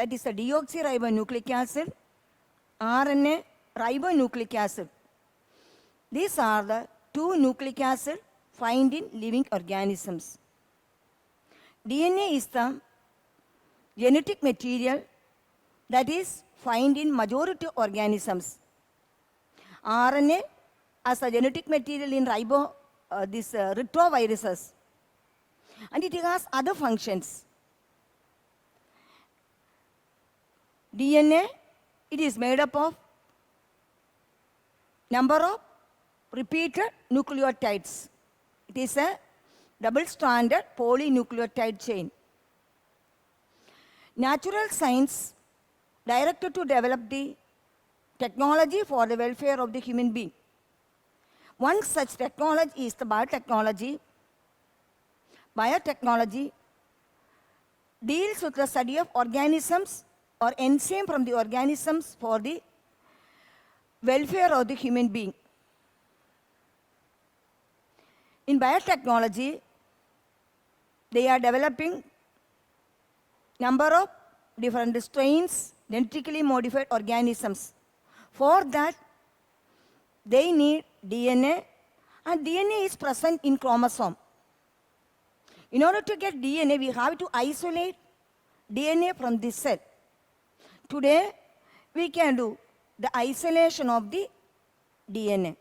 that is a deoxyribonucleic acid, RNA, ribonucleic acid. These are the two nucleic acids found in living organisms. DNA is the genetic material that is found in majority organisms. RNA as a genetic material in retroviruses, and it has other functions. DNA, it is made up of number of repeated nucleotides. It is a double-stranded polynucleotide chain. Natural science directed to develop the technology for the welfare of the human being. One such technology is the biotechnology. Biotechnology deals with the study of organisms or enzyme from the organisms for the welfare of the human being. In biotechnology, they are developing number of different strains, genetically modified organisms. For that, they need DNA, and DNA is present in chromosome. In order to get DNA, we have to isolate DNA from this cell. Today, we can do the isolation of the DNA.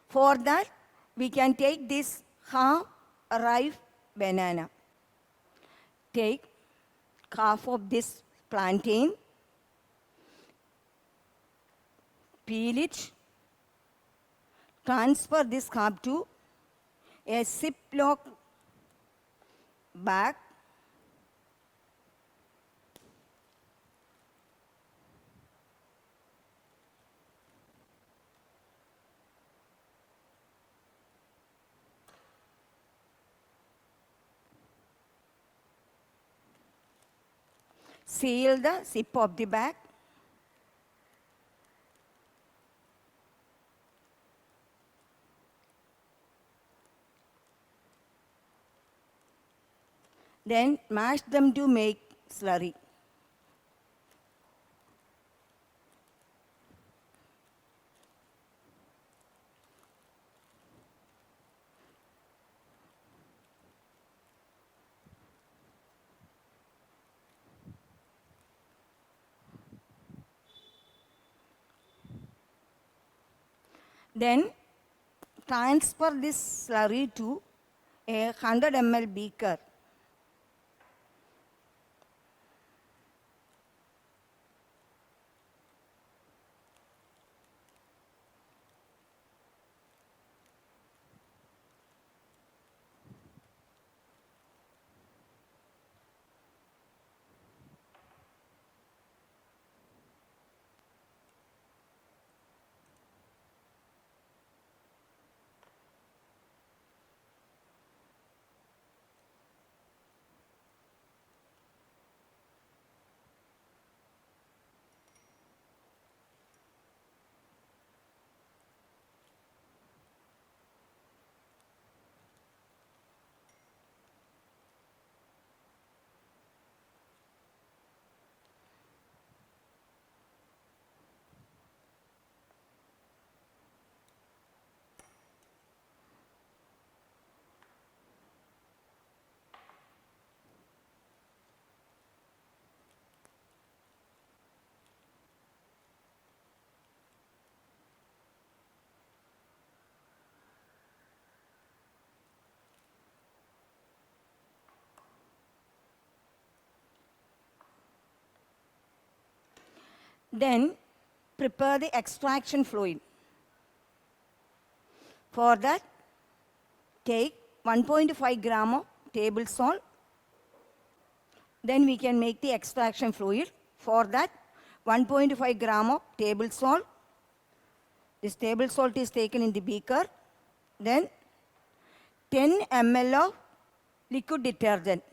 For that, we can take this half-ripe banana. Take half of this plantain, peel it, transfer this half to a Ziploc bag, seal the zip of the bag, then mash them to make slurry. Then transfer this slurry to a 100 ml beaker. Then prepare the extraction fluid. For that, take 1.5 gram of table salt. Then we can make the extraction fluid. For that, 1.5 gram of table salt. This table salt is taken in the beaker. Then 10 ml of liquid detergent.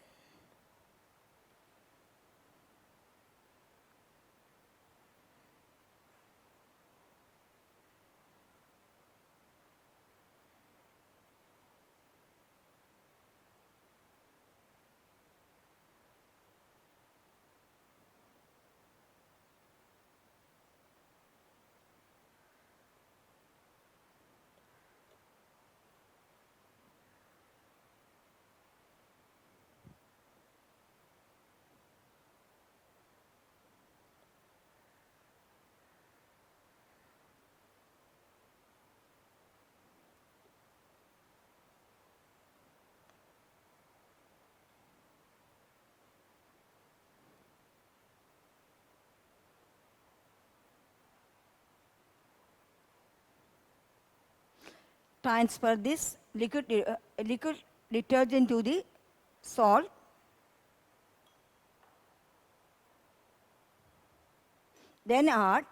transfer this liquid detergent to the salt. Then add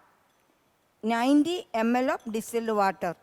90 ml of distilled water.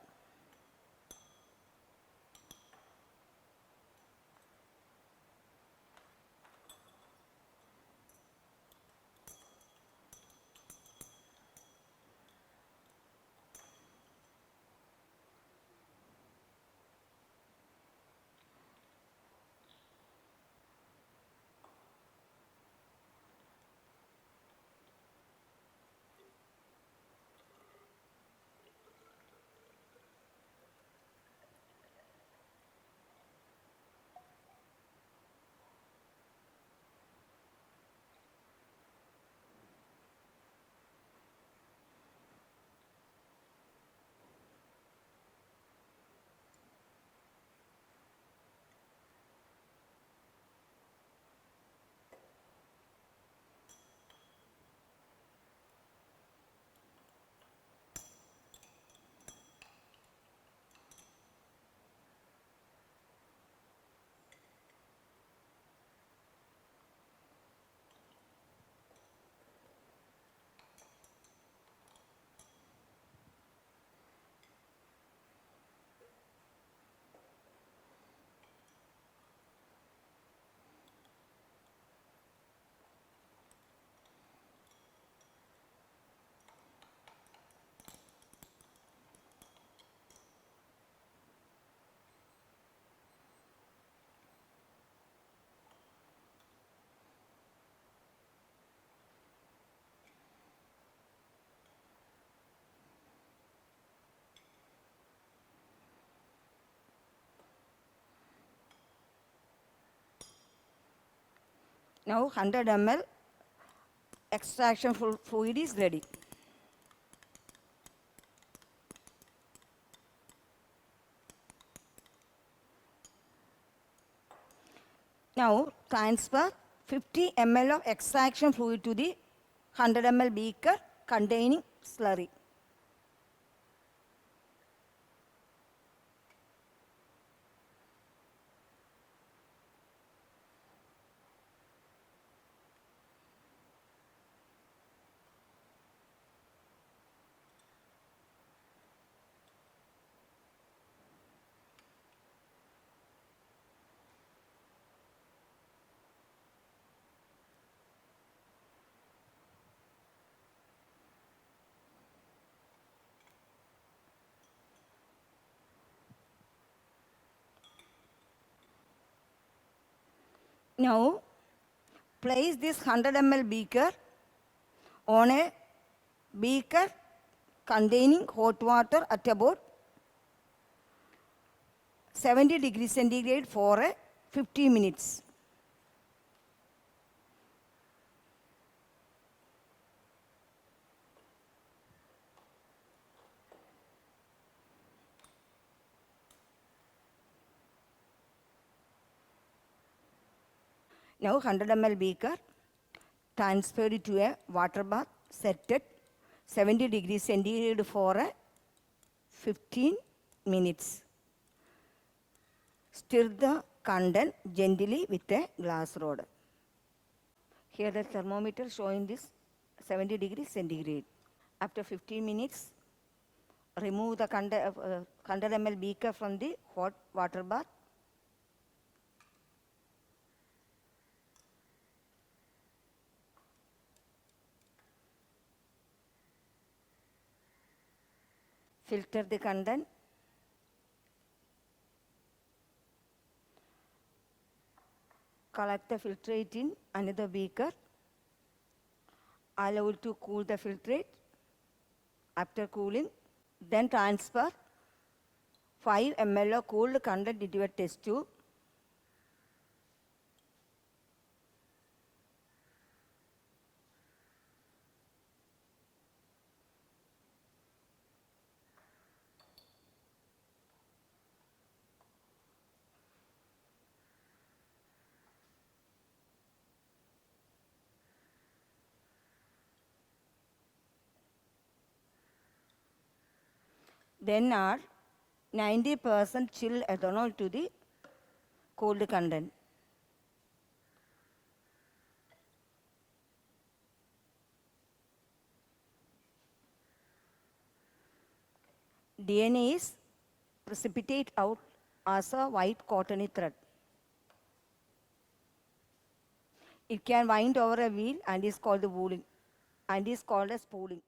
Now 100 ml extraction fluid is ready. Now transfer 50 ml of extraction fluid to the 100 ml beaker containing slurry. Now place this 100 ml beaker on a beaker containing hot water at about 70 degrees centigrade for 50 minutes. Now 100 ml beaker transferred to a water bath set at 70 degrees centigrade for 15 minutes. Stir the content gently with a glass rod. Here the thermometer showing this 70 degrees centigrade. After 15 minutes, remove the 100 ml beaker from the hot water bath. Filter the content. Collect the filtrate in another beaker. Allow it to cool the filtrate. After cooling, then transfer 5 ml of cooled content into a test tube. Then add 90% chill ethanol to the cold content. DNA is precipitate out as a white cottony thread. It can wind over a wheel and is called the wooling and is called as spooling.